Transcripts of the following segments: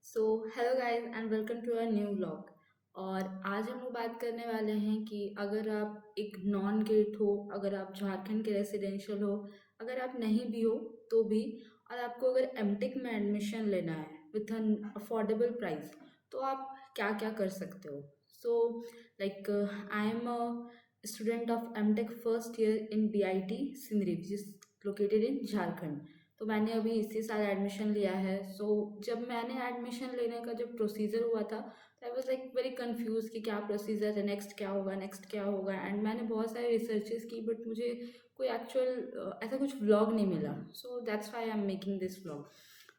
So hello guys and welcome to a new vlog. और आज हम लोग बात करने वाले हैं कि अगर आप एक नॉन गेट हो, अगर आप झारखंड के रेसिडेंशियल हो, अगर आप नहीं भी हो तो भी, और आपको अगर एमटेक में एडमिशन लेना है विथ एन अफोर्डेबल प्राइस, तो आप क्या क्या कर सकते हो। So like I am a student of M Tech first year in BIT Sindri which is located in Jharkhand. तो मैंने अभी इसी साल एडमिशन लिया है। सो जब मैंने एडमिशन लेने का जब प्रोसीजर हुआ था, तो I was like very confuse कि क्या प्रोसीजर है, नेक्स्ट क्या होगा, नेक्स्ट क्या होगा। एंड मैंने बहुत सारे रिसर्चेस की, बट मुझे कोई एक्चुअल ऐसा कुछ व्लॉग नहीं मिला। So that's why I am making this vlog.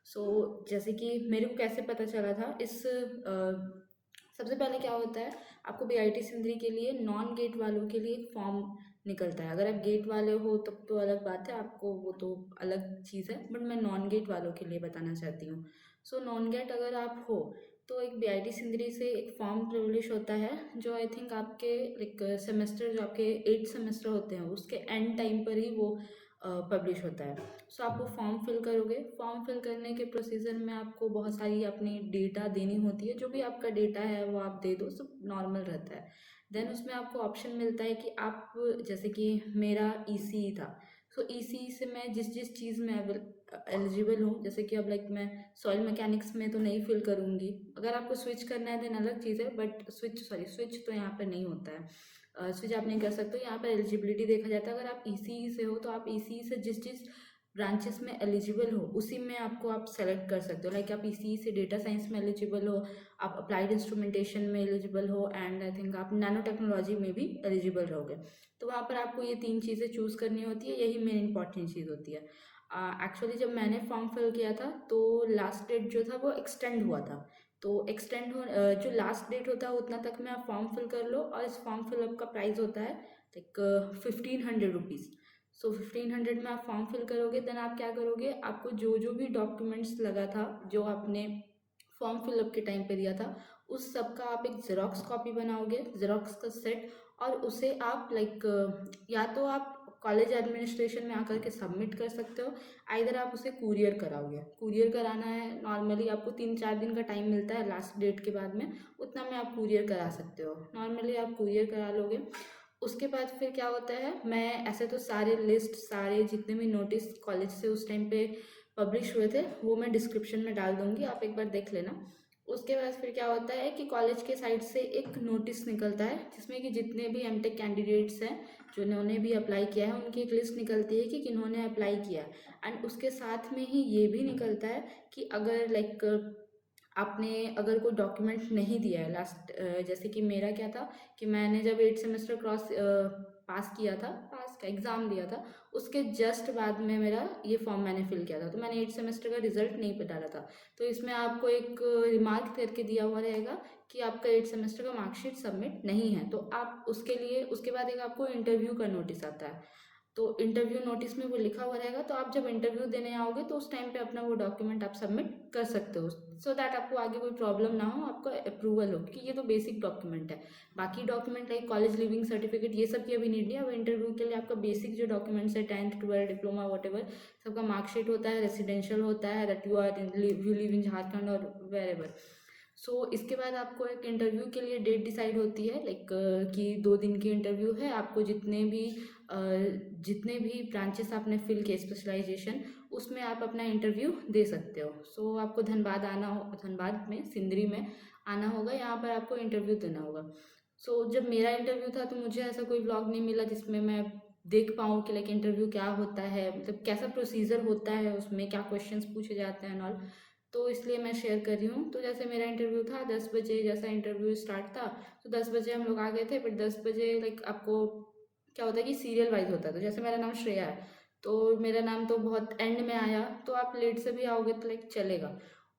So जैसे कि मेरे को कैसे पता चला था, सबसे पहले क्या होता है, आपको बीआईटी सिंदरी के लिए नॉन गेट वालों के लिए एक फॉर्म निकलता है। अगर आप गेट वाले हो तब तो अलग बात है, आपको वो तो अलग चीज़ है, बट मैं नॉन गेट वालों के लिए बताना चाहती हूँ। सो नॉन गेट अगर आप हो तो एक बीआईटी सिंदरी से एक फॉर्म पब्लिश होता है, जो आई थिंक आपके लाइक सेमेस्टर, जो आपके 8 सेमेस्टर होते हैं उसके एंड टाइम पर ही वो पब्लिश होता है। सो आप वो फॉर्म फिल करोगे। फॉर्म फिल करने के प्रोसीजर में आपको बहुत सारी अपनी डेटा देनी होती है, जो भी आपका डेटा है वो आप दे दो, सब नॉर्मल रहता है। देन उसमें आपको ऑप्शन मिलता है कि आप, जैसे कि मेरा ईसीई था, सो ईसीई से मैं जिस जिस चीज़ में एलिजिबल हूँ, जैसे कि अब लाइक मैं सॉइल मैकेनिक्स में तो नहीं फिल करूँगी। अगर आपको स्विच करना है देन अलग चीज़ है, बट स्विच तो यहाँ पर नहीं होता है। स्विच आप नहीं कर सकते हो, यहाँ पर एलिजिबिलिटी देखा जाता है। अगर आप ईसीई से हो तो आप ईसीई से जिस जिस ब्रांचेस में एलिजिबल हो उसी में आप सेलेक्ट कर सकते हो। लाइक आप ईसीई से डेटा साइंस में एलिजिबल हो, आप अप्लाइड इंस्ट्रूमेंटेशन में एलिजिबल हो, एंड आई थिंक आप नैनो टेक्नोलॉजी में भी एलिजिबल रहोगे। तो वहाँ पर आपको ये 3 चीज़ें चूज़ करनी होती है, यही मेन इंपॉर्टेंट चीज़ होती है। एक्चुअली जब मैंने फॉर्म फिल किया था तो लास्ट डेट जो था वो एक्सटेंड हुआ था। तो जो लास्ट डेट होता है उतना तक में आप फॉर्म फिल कर लो, और इस फॉर्म फिलअप का प्राइस होता है लाइक 1500 रुपीज़। सो 1500 में आप फॉर्म फिल करोगे। देन आप क्या करोगे, आपको जो जो भी डॉक्यूमेंट्स लगा था, जो आपने फॉर्म फिलअप के टाइम पे दिया था, उस सब का आप एक जेरोक्स कॉपी बनाओगे, जेरोक्स का सेट। और उसे आप लाइक या तो आप कॉलेज एडमिनिस्ट्रेशन में आकर के सबमिट कर सकते हो, आइदर आप उसे कुरियर कराओगे। कुरियर कराना है, नॉर्मली आपको 3-4 दिन का टाइम मिलता है लास्ट डेट के बाद में, उतना में आप कुरियर करा सकते हो। नॉर्मली आप कुरियर करा लोगे। उसके बाद फिर क्या होता है, मैं ऐसे तो सारे लिस्ट, सारे जितने भी नोटिस कॉलेज से उस टाइम पे पब्लिश हुए थे वो मैं डिस्क्रिप्शन में डाल दूंगी, आप एक बार देख लेना। उसके बाद फिर क्या होता है कि कॉलेज के साइड से एक नोटिस निकलता है, जिसमें कि जितने भी एमटेक कैंडिडेट्स हैं जिन्होंने भी अप्लाई किया है उनकी एक लिस्ट निकलती है कि किन्होंने अप्लाई किया है। एंड उसके साथ में ही ये भी निकलता है कि अगर लाइक आपने अगर कोई डॉक्यूमेंट नहीं दिया है लास्ट, जैसे कि मेरा क्या था कि मैंने जब 8 सेमेस्टर पास किया था, पास का एग्ज़ाम दिया था, उसके जस्ट बाद में मेरा ये फॉर्म मैंने फिल किया था, तो मैंने 8 सेमेस्टर का रिजल्ट नहीं पे डाला था। तो इसमें आपको एक रिमार्क करके दिया हुआ रहेगा कि आपका 8 सेमेस्टर का मार्कशीट सबमिट नहीं है। तो आप उसके लिए, उसके बाद एक आपको इंटरव्यू का नोटिस आता है। तो इंटरव्यू नोटिस में वो लिखा हुआ रहेगा, तो आप जब इंटरव्यू देने आओगे तो उस टाइम पे अपना वो डॉक्यूमेंट आप सबमिट कर सकते हो, सो दैट आपको आगे कोई प्रॉब्लम ना हो, आपका अप्रूवल हो, क्योंकि ये तो बेसिक डॉक्यूमेंट है। बाकी document like college leaving certificate ये सब की अभी नीड नहीं है। अब इंटरव्यू के लिए आपका बेसिक जो डॉक्यूमेंट्स है, 10th 12 डिप्लोमा वट एवर, सबका मार्कशीट होता है, रेसिडेंशियल होता है, that you live in Jharkhand और वेर एवर। सो इसके बाद आपको एक इंटरव्यू के लिए डेट डिसाइड होती है, लाइक कि 2 दिन की इंटरव्यू है। आपको जितने भी ब्रांचेस आपने फिल किए स्पेशलाइजेशन, उसमें आप अपना इंटरव्यू दे सकते हो। सो आपको धनबाद आना हो, धनबाद में सिंदरी में आना होगा, यहाँ पर आपको इंटरव्यू देना होगा। सो जब मेरा इंटरव्यू था तो मुझे ऐसा कोई व्लॉग नहीं मिला जिसमें मैं देख पाऊँ कि लाइक इंटरव्यू क्या होता है, मतलब कैसा प्रोसीजर होता है, उसमें क्या क्वेश्चंस पूछे जाते हैं ऑल। तो इसलिए मैं शेयर कर रही हूँ। तो जैसे मेरा इंटरव्यू था 10 बजे, जैसा इंटरव्यू स्टार्ट था, तो 10 बजे हम लोग आ गए थे। बट 10 बजे लाइक आपको क्या होता है कि सीरियल वाइज होता है। तो जैसे मेरा नाम श्रेया है, तो मेरा नाम तो बहुत एंड में आया, तो आप लेट से भी आओगे तो लाइक चलेगा।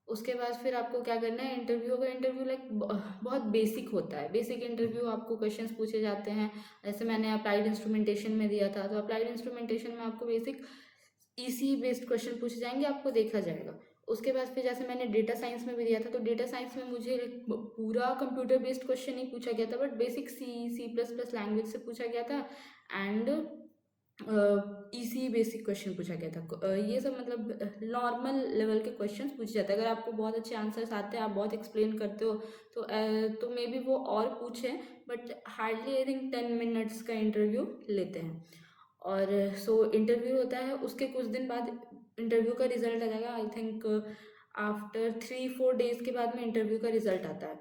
उसके बाद फिर आपको क्या करना है, इंटरव्यू होगा। इंटरव्यू लाइक बहुत बेसिक होता है, बेसिक इंटरव्यू, आपको क्वेश्चंस पूछे जाते हैं। जैसे मैंने अप्लाइड इंस्ट्रूमेंटेशन में दिया था, तो अप्लाइड इंस्ट्रूमेंटेशन में आपको बेसिक ईसी बेस्ड क्वेश्चन पूछे जाएंगे, आपको देखा जाएगा। उसके बाद फिर जैसे मैंने डेटा साइंस में भी दिया था, तो डेटा साइंस में मुझे पूरा कंप्यूटर बेस्ड क्वेश्चन नहीं पूछा गया था, but basic C plus plus language से पूछा गया था। एंड इजी बेसिक क्वेश्चन पूछा गया था। ये सब मतलब नॉर्मल लेवल के क्वेश्चंस पूछे जाते हैं। अगर आपको बहुत अच्छे आंसर्स आते हैं, आप बहुत एक्सप्लेन करते हो, तो मे बी वो और पूछें, but hardly I think 10 minutes का इंटरव्यू लेते हैं। और सो इंटरव्यू होता है, उसके कुछ दिन बाद इंटरव्यू का रिजल्ट आ जाएगा। आई थिंक आफ्टर 3-4 डेज के बाद में इंटरव्यू का रिजल्ट आता है।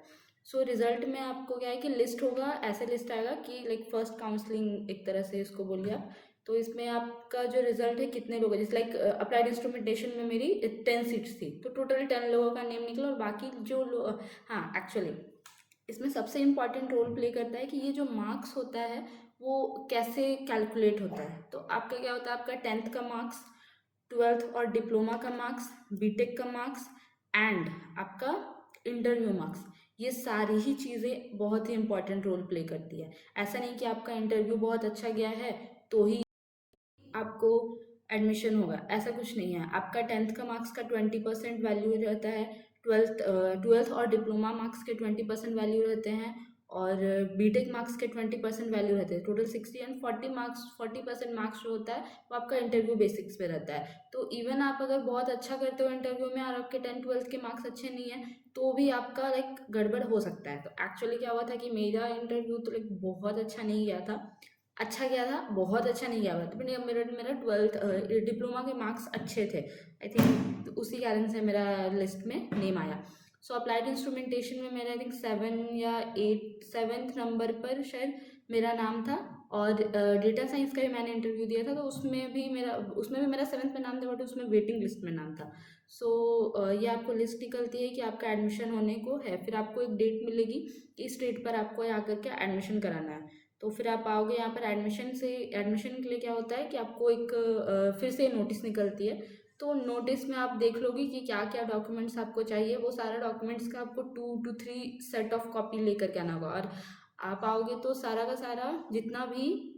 सो रिजल्ट में आपको क्या है कि लिस्ट होगा, ऐसे लिस्ट आएगा कि लाइक फर्स्ट काउंसलिंग एक तरह से इसको बोलिए आप। तो इसमें आपका जो रिजल्ट है कितने लोग हैं, जैसे लाइक अप्लाइड इंस्ट्रूमेंटेशन में मेरी 10 सीट्स थी, तो टोटल 10 लोगों का नेम निकला। और बाकी जो लोग, हाँ एक्चुअली इसमें सबसे इम्पॉर्टेंट रोल प्ले करता है कि ये जो मार्क्स होता है वो कैसे कैलकुलेट होता है। तो आपका क्या होता है, आपका 10th का मार्क्स, 12th और डिप्लोमा का मार्क्स, बीटेक का मार्क्स एंड आपका इंटरव्यू मार्क्स, ये सारी ही चीज़ें बहुत ही इंपॉर्टेंट रोल प्ले करती है। ऐसा नहीं कि आपका इंटरव्यू बहुत अच्छा गया है तो ही आपको एडमिशन होगा, ऐसा कुछ नहीं है। आपका 10th का मार्क्स का 20% वैल्यू रहता है, ट्वेल्थ और डिप्लोमा मार्क्स के 20% वैल्यू रहते हैं, और बीटेक मार्क्स के 20% वैल्यू रहते हैं। टोटल 60 एंड 40% मार्क्स जो होता है वो आपका इंटरव्यू बेसिक्स पे रहता है। तो इवन आप अगर बहुत अच्छा करते हो इंटरव्यू में और आपके 10th-12th के मार्क्स अच्छे नहीं है, तो भी आपका लाइक गड़बड़ हो सकता है। तो एक्चुअली क्या हुआ था कि मेरा इंटरव्यू तो लाइक बहुत अच्छा नहीं गया था। अच्छा गया था, बहुत अच्छा नहीं गया था, बट मेरा मेरा 12th डिप्लोमा के मार्क्स अच्छे थे। आई थिंक उसी कारण से मेरा लिस्ट में नेम आया। सो अप्लाइड इंस्ट्रूमेंटेशन में मेरा आई थिंक 7th नंबर पर शायद मेरा नाम था। और डेटा साइंस का भी मैंने इंटरव्यू दिया था, तो उसमें भी मेरा 7th में नाम था, बट उसमें वेटिंग लिस्ट में नाम था। सो ये आपको लिस्ट निकलती है कि आपका एडमिशन होने को है, फिर आपको एक डेट मिलेगी कि इस डेट पर आपको यहाँ करके एडमिशन कराना है। तो फिर आप आओगे यहाँ पर एडमिशन के लिए क्या होता है कि आपको एक फिर से नोटिस निकलती है। तो नोटिस में आप देख लोगे कि क्या क्या डॉक्यूमेंट्स आपको चाहिए, वो सारा डॉक्यूमेंट्स का आपको 2 to 3 सेट ऑफ कॉपी लेकर के आना होगा। और आप आओगे तो सारा का सारा जितना भी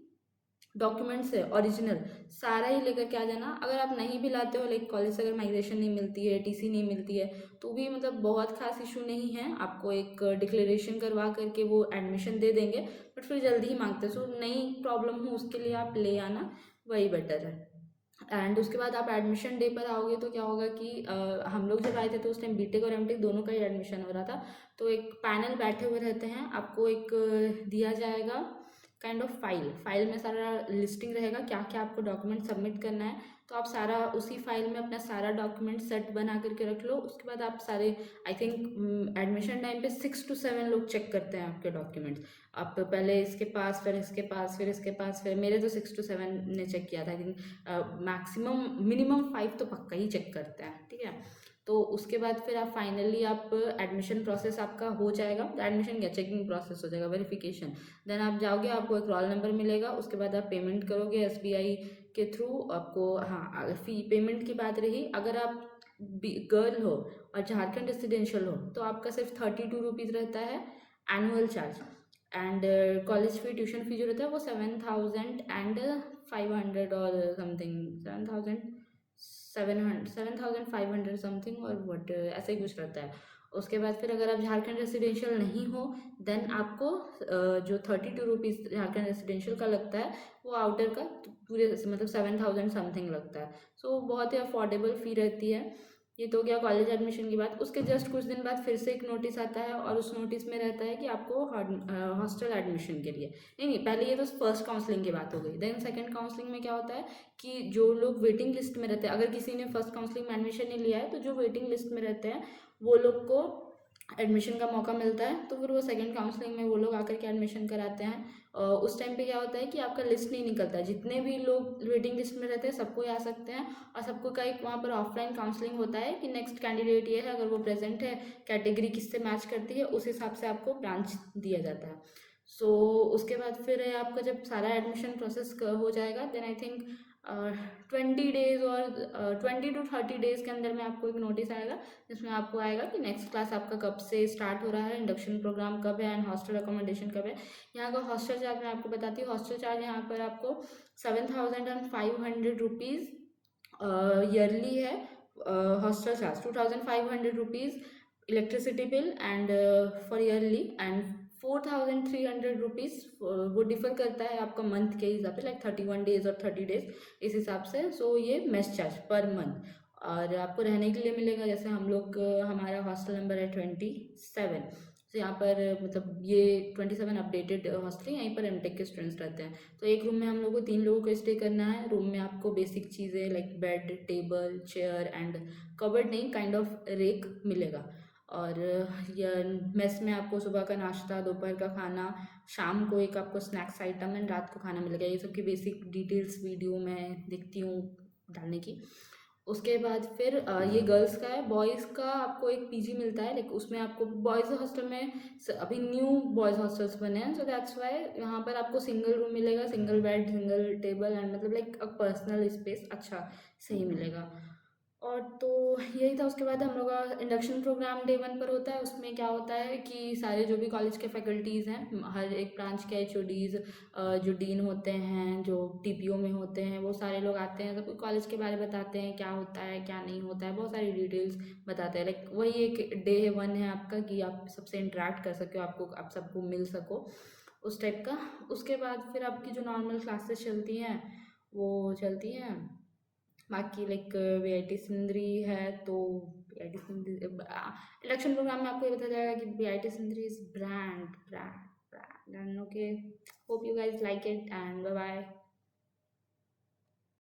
डॉक्यूमेंट्स है ओरिजिनल, सारा ही लेकर के आ जाना। अगर आप नहीं भी लाते हो, लाइक कॉलेज से अगर माइग्रेशन नहीं मिलती है, टीसी नहीं मिलती है, तो भी मतलब बहुत खास इशू नहीं है। आपको एक डिक्लेरेशन करवा करके वो एडमिशन दे देंगे, बट फिर जल्दी ही मांगते हैं। सो नई प्रॉब्लम हो उसके लिए आप ले आना, वही बेटर है। एंड उसके बाद आप एडमिशन डे पर आओगे तो क्या होगा कि हम लोग जब आए थे तो उस टाइम बीटेक और एमटेक दोनों का ही एडमिशन हो रहा था। तो एक पैनल बैठे हुए रहते हैं, आपको एक दिया जाएगा काइंड ऑफ फाइल में सारा लिस्टिंग रहेगा क्या क्या आपको डॉक्यूमेंट सबमिट करना है। तो आप सारा उसी फाइल में अपना सारा डॉक्यूमेंट सेट बना करके रख लो। उसके बाद आप सारे, आई थिंक एडमिशन टाइम पे 6 to 7 लोग चेक करते हैं आपके डॉक्यूमेंट्स। आप पहले इसके पास, फिर इसके पास, फिर इसके पास, फिर मेरे तो 6 to 7 ने चेक किया था। आई थिंक मैक्सिमम मिनिमम 5 तो पक्का ही चेक करते हैं, ठीक है। तो उसके बाद फिर आप फाइनली आप एडमिशन प्रोसेस आपका हो जाएगा। एडमिशन क्या, चेकिंग प्रोसेस हो जाएगा, वेरिफिकेशन। देन आप जाओगे, आपको एक रोल नंबर मिलेगा, उसके बाद आप पेमेंट करोगे एसबीआई के थ्रू आपको। हाँ, फी पेमेंट की बात रही, अगर आप गर्ल हो और झारखंड रेसिडेंशियल हो तो आपका सिर्फ 32 रुपीज़ रहता है annual charge. And college fee, tuition fee जो रहता है वो 7,500 और समथिंग, 7,500 समथिंग और वट ऐसा ही कुछ रहता है। उसके बाद फिर अगर आप झारखंड रेसिडेंशियल नहीं हो, देन आपको जो 32 रुपीज़ झारखंड रेसिडेंशियल का लगता है वो आउटर का पूरे मतलब 7,000 समथिंग लगता है। सो बहुत ही अफोर्डेबल फ़ी रहती है। ये तो गया कॉलेज एडमिशन की बात। उसके जस्ट कुछ दिन बाद फिर से एक नोटिस आता है, और उस नोटिस में रहता है कि आपको हॉस्टल एडमिशन के लिए, नहीं पहले ये तो फर्स्ट काउंसलिंग की बात हो गई। देन सेकंड काउंसलिंग में क्या होता है कि जो लोग वेटिंग लिस्ट में रहते हैं, अगर किसी ने फर्स्ट काउंसलिंग में एडमिशन नहीं लिया है, तो जो वेटिंग लिस्ट में रहते हैं वो लोग को एडमिशन का मौका मिलता है। तो फिर वो सेकंड काउंसलिंग में वो लोग आकर के एडमिशन कराते हैं। उस टाइम पे क्या होता है कि आपका लिस्ट नहीं निकलता है, जितने भी लोग वेटिंग लिस्ट में रहते हैं सबको ही आ सकते हैं। और सबको का एक वहाँ पर ऑफलाइन काउंसलिंग होता है कि नेक्स्ट कैंडिडेट ये है, अगर वो प्रेजेंट है, कैटेगरी किससे मैच करती है, उस हिसाब से आपको ब्रांच दिया जाता है। सो उसके बाद फिर आपका जब सारा एडमिशन प्रोसेस हो जाएगा, देन आई थिंक 20 डेज और 20 to 30 डेज के अंदर में आपको एक नोटिस आएगा, जिसमें आपको आएगा कि नेक्स्ट क्लास आपका कब से स्टार्ट हो रहा है, इंडक्शन प्रोग्राम कब है, एंड हॉस्टल अकोमोडेशन कब है। यहाँ का हॉस्टल चार्ज मैं आपको बताती हूँ। हॉस्टल चार्ज यहाँ पर आपको 7,500 रुपीज़ ईयरली है। Hostel charge 2,500 rupees, electricity bill and for yearly, and ₹4300 वो डिफर करता है आपका मंथ के हिसाब से, लाइक 31 डेज और 30 डेज, इस हिसाब से। सो ये मेस चार्ज पर मंथ। और आपको रहने के लिए मिलेगा, जैसे हम लोग हमारा हॉस्टल नंबर है 27। तो यहाँ पर मतलब ये 27 अपडेटेड हॉस्टल है, यहीं पर एमटेक के स्टूडेंट्स रहते हैं। तो एक रूम में हम लोग को 3 लोगों को स्टे करना है। रूम में आपको बेसिक चीज़ें like bed, table, chair and cupboard नहीं, काइंड ऑफ रेक मिलेगा। और यह मेस में आपको सुबह का नाश्ता, दोपहर का खाना, शाम को एक आपको स्नैक्स आइटम एंड रात को खाना मिलेगा। ये सब की बेसिक डिटेल्स वीडियो में दिखती हूँ डालने की। उसके बाद फिर ये गर्ल्स का है। बॉयज़ का आपको एक पीजी मिलता है, लाइक उसमें आपको बॉयज़ हॉस्टल में अभी न्यू बॉयज़ हॉस्टल्स बने हैं, सो दैट्स वाई यहाँ पर आपको सिंगल रूम मिलेगा, single bed, single table and मतलब लाइक अ पर्सनल स्पेस अच्छा सही मिलेगा। और तो यही था। उसके बाद हम लोग का इंडक्शन प्रोग्राम डे 1 पर होता है। उसमें क्या होता है कि सारे जो भी कॉलेज के फैकल्टीज़ हैं, हर एक ब्रांच के एचओडीज़, जो डीन होते हैं, जो टीपीओ में होते हैं, वो सारे लोग आते हैं, सब कॉलेज के बारे में बताते हैं, क्या होता है क्या नहीं होता है, बहुत सारी डिटेल्स बताते हैं। लाइक वही एक डे 1 है आपका कि आप सबसे इंटरेक्ट कर सको, आप सबको मिल सको, उस टाइप का। उसके बाद फिर आपकी जो नॉर्मल क्लासेस चलती हैं वो चलती हैं। बाकी लाइक वीआईटी सिंदरी है, तो वीआईटी सिंदरी इलेक्शन प्रोग्राम में आपको ये बताया जाएगा कि VIT Sindri is brand brand brand. Okay, hope you guys like it and bye bye.